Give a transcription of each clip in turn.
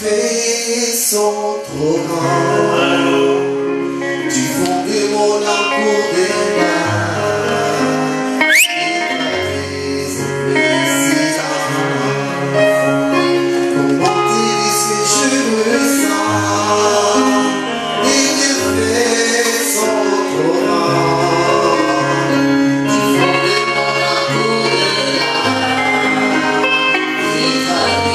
bienfaits sont trop grands. Tu fonds de mon âme pour des larmes. Comment dire ce que je ressens? Les bienfaits sont trop grands. Tu fonds de mon âme pour des larmes.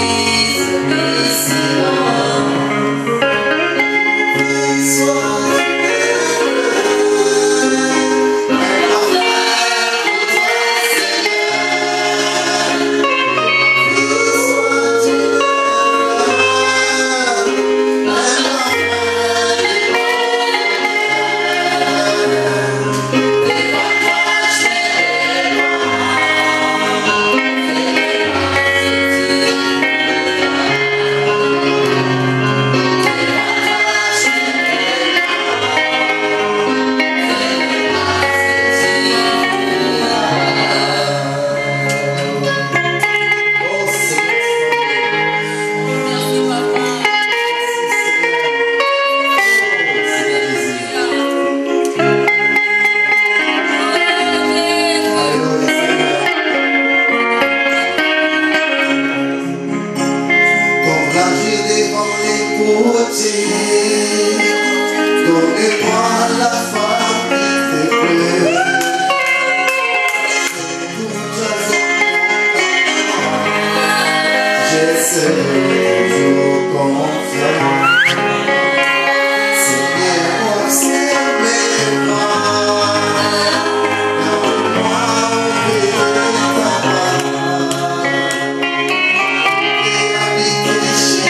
Donne-moi la femme qui fait pleurer. Je serai toujours confiant. Seigneur, observe mes pas. Donne-moi ta parole et habiter chez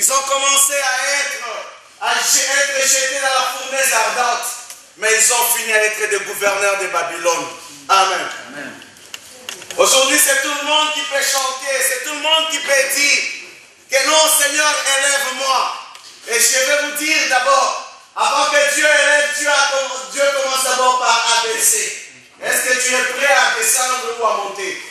Ils ont commencé à être jetés dans la fournaise ardente, mais ils ont fini à être des gouverneurs de Babylone. Amen. Amen. Aujourd'hui, c'est tout le monde qui peut chanter, c'est tout le monde qui peut dire que non, Seigneur, élève-moi. Et je vais vous dire d'abord, avant que Dieu élève, Dieu commence d'abord par abaisser. Est-ce que tu es prêt à descendre ou à monter?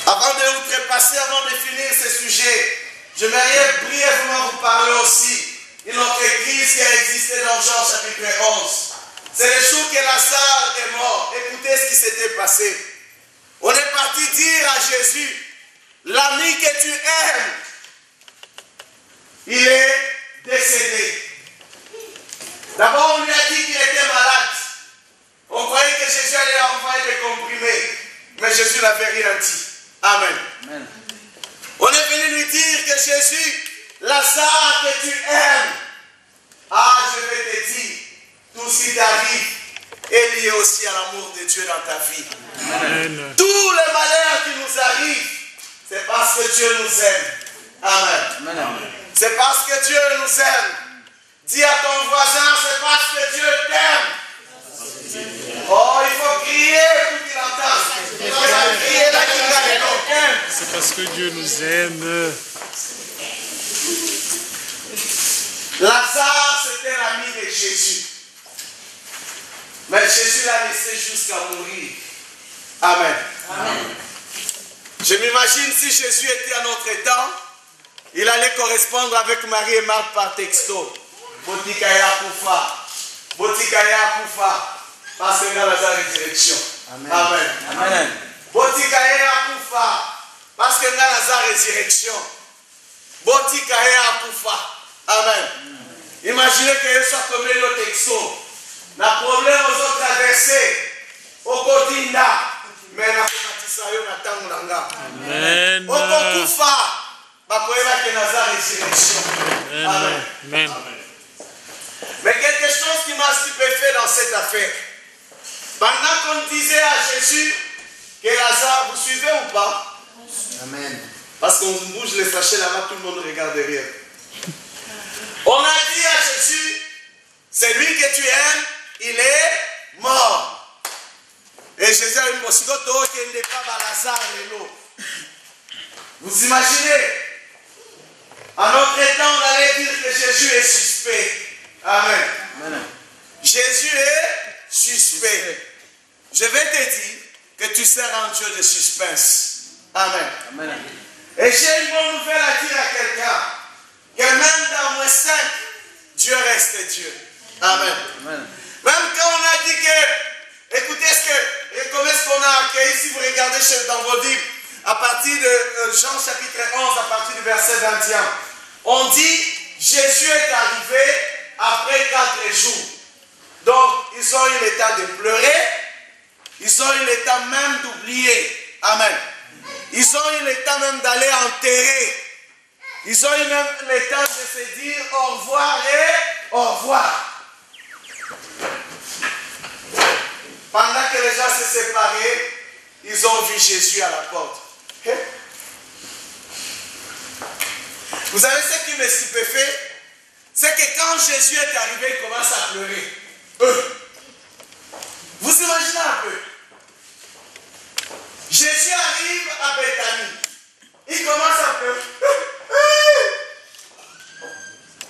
Avant de vous trépasser, avant de finir ce sujet, j'aimerais brièvement vous parler aussi d'une autre crise qui a existé dans Jean chapitre 11. C'est le jour que Lazare est mort. Écoutez ce qui s'était passé. On est parti dire à Jésus, l'ami que tu aimes, il est décédé. D'abord, on lui a dit qu'il était malade. On croyait que Jésus allait envoyer des comprimés. Mais Jésus n'avait rien dit. Amen. Amen. On est venu lui dire que Jésus, Lazare que tu aimes, je vais te dire, tout ce qui t'arrive est lié aussi à l'amour de Dieu dans ta vie. Amen. Tous les malheurs qui nous arrivent, c'est parce que Dieu nous aime. Amen. C'est parce que Dieu nous aime. Dis à ton voisin, c'est parce que Dieu t'aime. Oh, il faut crier pour qu'il entende. Il faut crier là qu'il gagne. C'est parce que Dieu nous aime. Lazare, c'était l'ami de Jésus. Mais Jésus l'a laissé jusqu'à mourir. Amen. Amen. Je m'imagine si Jésus était à notre temps, il allait correspondre avec Marie et Marthe par texto. Botikaya Koufa. Botikaya Koufa. Parce que dans la résurrection. Amen. Amen. Amen. Botikaya Koufa. Parce que dans la résurrection. Botikaya Koufa. Amen. Imaginez qu'il soit comme le texto. Le problème aux autres adressés. Au Kodinda. Mais la Komatisa na Tangulanga. Amen. Au Koufa. Bakoyela que la résurrection. Amen. Amen. Mais quelque chose qui m'a stupéfait dans cette affaire. Pendant qu'on disait à Jésus que Lazare, vous suivez ou pas? Amen. Parce qu'on bouge les sachets là-bas, tout le monde regarde derrière. On a dit à Jésus, c'est lui que tu aimes, il est mort. Et Jésus a dit, qu'il n'est pas Lazare et l'eau. Vous imaginez? En notre temps, on allait dire que Jésus est suspect. Amen. Amen. Jésus est suspect. Je vais te dire que tu seras un Dieu de suspense. Amen. Amen. Et j'ai une bonne nouvelle à dire à quelqu'un. Que même dans moins 5, Dieu reste Dieu. Amen. Amen. Même quand on a dit que, écoutez comment est-ce qu'on a accueilli, si vous regardez dans vos livres, à partir de Jean chapitre 11, à partir du verset 21, on dit, Jésus est arrivé après 4 jours. Donc, ils ont eu l'état de pleurer. Ils ont eu l'état même d'oublier. Amen. Ils ont eu l'état même d'aller enterrer. Ils ont eu même l'état de se dire au revoir et au revoir. Pendant que les gens se séparaient, ils ont vu Jésus à la porte. Vous savez ce qui me stupéfait? C'est que quand Jésus est arrivé, il commence à pleurer. Vous imaginez un peu? Jésus arrive à Bethanie. Il commence à pleurer.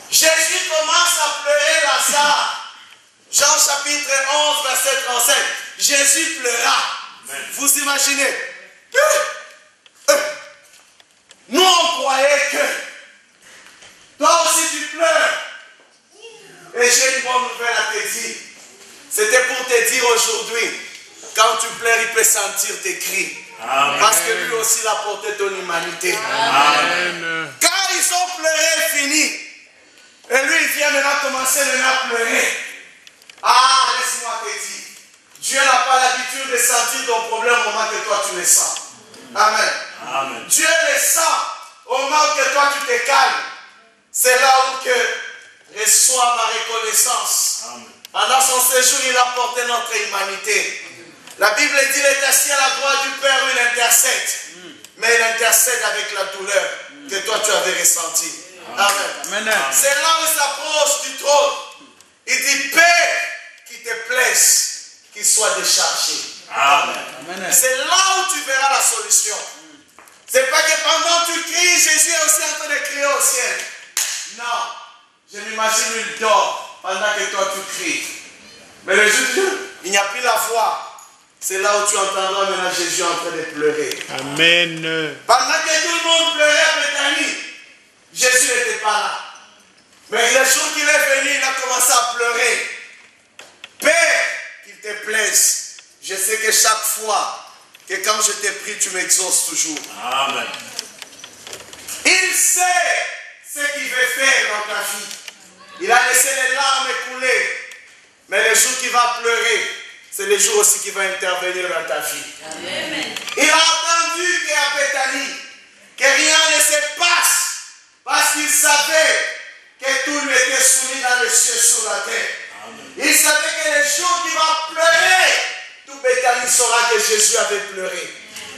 Jésus commence à pleurer Lazare. Jean chapitre 11, verset 37. Jésus pleura. Amen. Vous imaginez? Nous on croyait que toi aussi tu pleures. Et j'ai une bonne nouvelle à te dire. C'était pour te dire aujourd'hui, quand tu pleures, il peut sentir tes cris. Amen. Parce que lui aussi il a porté ton humanité. Amen. Quand ils ont pleuré, fini. Et lui, il vient maintenant commencer à pleurer. Ah, laisse-moi te dire. Dieu n'a pas l'habitude de sentir ton problème au moment que toi tu le sens. Amen. Amen. Dieu le sent au moment que toi tu te calmes. C'est là où que reçoit ma reconnaissance. Amen. Pendant son séjour, il a porté notre humanité. La Bible dit, il est assis à la droite du Père où il intercède. Mais il intercède avec la douleur que toi tu avais ressentie. Amen. Amen. C'est là où il s'approche du trône. Il dit, Père, qu'il te plaise, qu'il soit déchargé. Amen. C'est là où tu verras la solution. C'est pas que pendant que tu cries, Jésus est aussi en train de crier au ciel. Non. Je m'imagine il dort pendant que toi tu cries. Mais le jour, il n'y a plus la voix. C'est là où tu entendras maintenant Jésus en train de pleurer. Amen. Pendant que tout le monde pleurait à Bethanie, Jésus n'était pas là. Mais le jour qu'il est venu, il a commencé à pleurer. Père, qu'il te plaise. Je sais que chaque fois que quand je t'ai pris, tu m'exauces toujours. Amen. Il sait ce qu'il veut faire dans ta vie. Il a laissé les larmes couler. Mais le jour qu'il va pleurer, c'est le jour aussi qu'il va intervenir dans ta vie. Amen. Il a attendu qu'à Bethanie, que rien ne se passe. Parce qu'il savait que tout lui était soumis dans les cieux sur la terre. Amen. Il savait que le jour qu'il va pleurer, tout Bethanie saura que Jésus avait pleuré.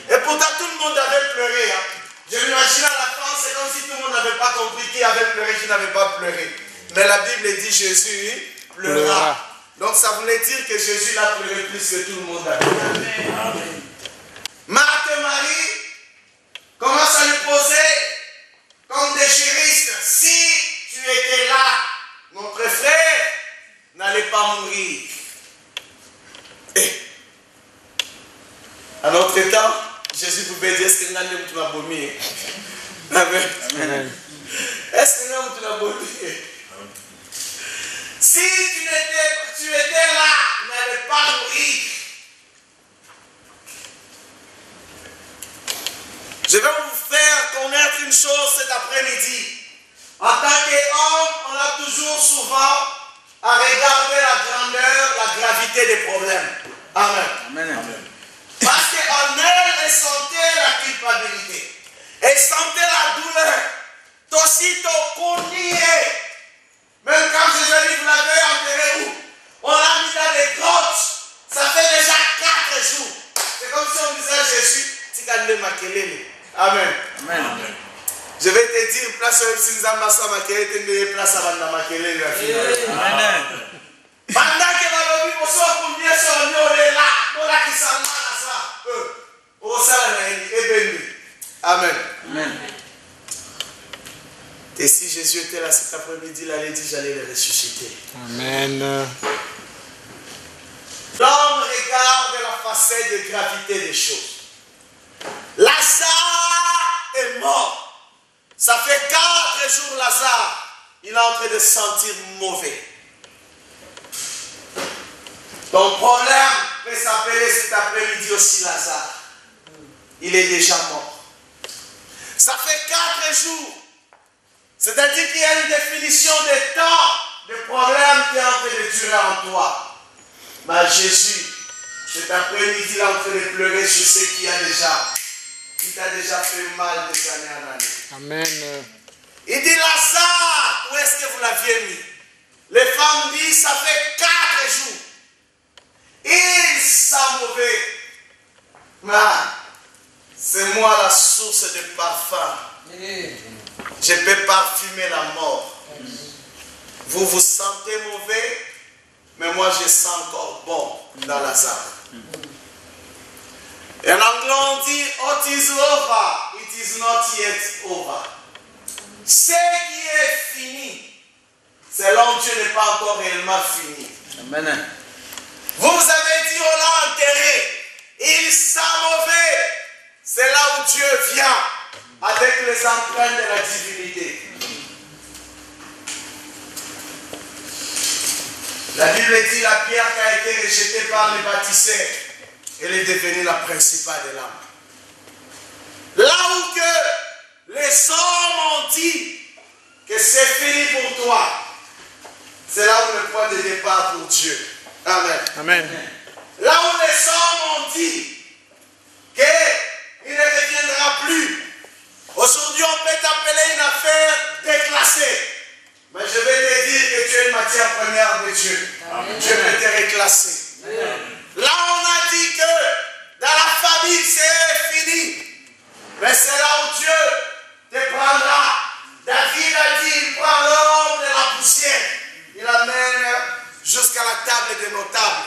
Et pourtant tout le monde avait pleuré. Hein. Je m'imagine à la fin, c'est comme si tout le monde Jésus n'avait pas pleuré. Mais la Bible dit Jésus pleura. Donc ça voulait dire que Jésus l'a pleuré plus que tout le monde a pleuré. Marthe et Marie commencent à lui poser comme des juristes. Si tu étais là, notre frère n'allait pas mourir. Et à notre temps, Jésus pouvait dire, est-ce que tu m'as vomi? Amen. Est-ce que tu m'as vomi? Si tu étais là, tu n'allais pas mourir. Je vais vous faire connaître une chose cet après-midi. En tant qu'homme, on a toujours souvent à regarder la grandeur, la gravité des problèmes. Amen. Amen. Parce qu'en elle, elle sentait la culpabilité. Elle sentait la douleur. Aussitôt qu'on y est. Même quand Jésus vous l'avez enterré où? On l'a mis dans les grottes. Ça fait déjà 4 jours. C'est comme si on disait à Jésus, Tigande Makelele. Amen. Amen. Je vais te dire, place où Sinzamba Makelele, place à Banda Makelele. Amen. Pendant que Balobi, on soit combien sur le là, on a qui s'en va à ça. On s'en Amen. Amen. Et si Jésus était là cet après-midi, il allait dire, j'allais le ressusciter. Amen. L'homme regarde la facette de gravité des choses. Lazare est mort. Ça fait 4 jours, Lazare, il est en train de se sentir mauvais. Ton problème peut s'appeler cet après-midi aussi Lazare. Il est déjà mort. Ça fait 4 jours. C'est-à-dire qu'il y a une définition de temps, de problème qui est en train de durer en toi. Mais Jésus, cet après-midi, il est en train de pleurer sur ce qui t'a déjà fait mal des années en année. Amen. Il dit, Lazare, où est-ce que vous l'aviez mis? Les femmes disent, ça fait 4 jours. Il sent mauvais. Mais c'est moi la source de parfum. Je peux parfumer la mort. Vous vous sentez mauvais, mais moi je sens encore bon dans Lazare. Et en anglais on dit, it is over, it is not yet over. Ce qui est fini, selon Dieu n'est pas encore réellement fini. Amen. Vous avez dit, on l'a enterré, il sent mauvais. C'est là où Dieu vient avec les empreintes de la divinité. La Bible dit la pierre qui a été rejetée par les bâtisseurs, elle est devenue la principale de l'âme. Là où que les hommes ont dit que c'est fini pour toi, c'est là où le point de départ pour Dieu. Amen. Amen. Là où les hommes ont dit qu'il ne reviendra plus. Aujourd'hui, on peut t'appeler une affaire déclassée. Mais je vais te dire que tu es une matière première de Dieu. Amen. Dieu peut te reclasser. Amen. Là, on a dit que dans la famille, c'est fini. Mais c'est là où Dieu te prendra. David a dit, il prend l'homme de la poussière. Il l'amène jusqu'à la table des notables.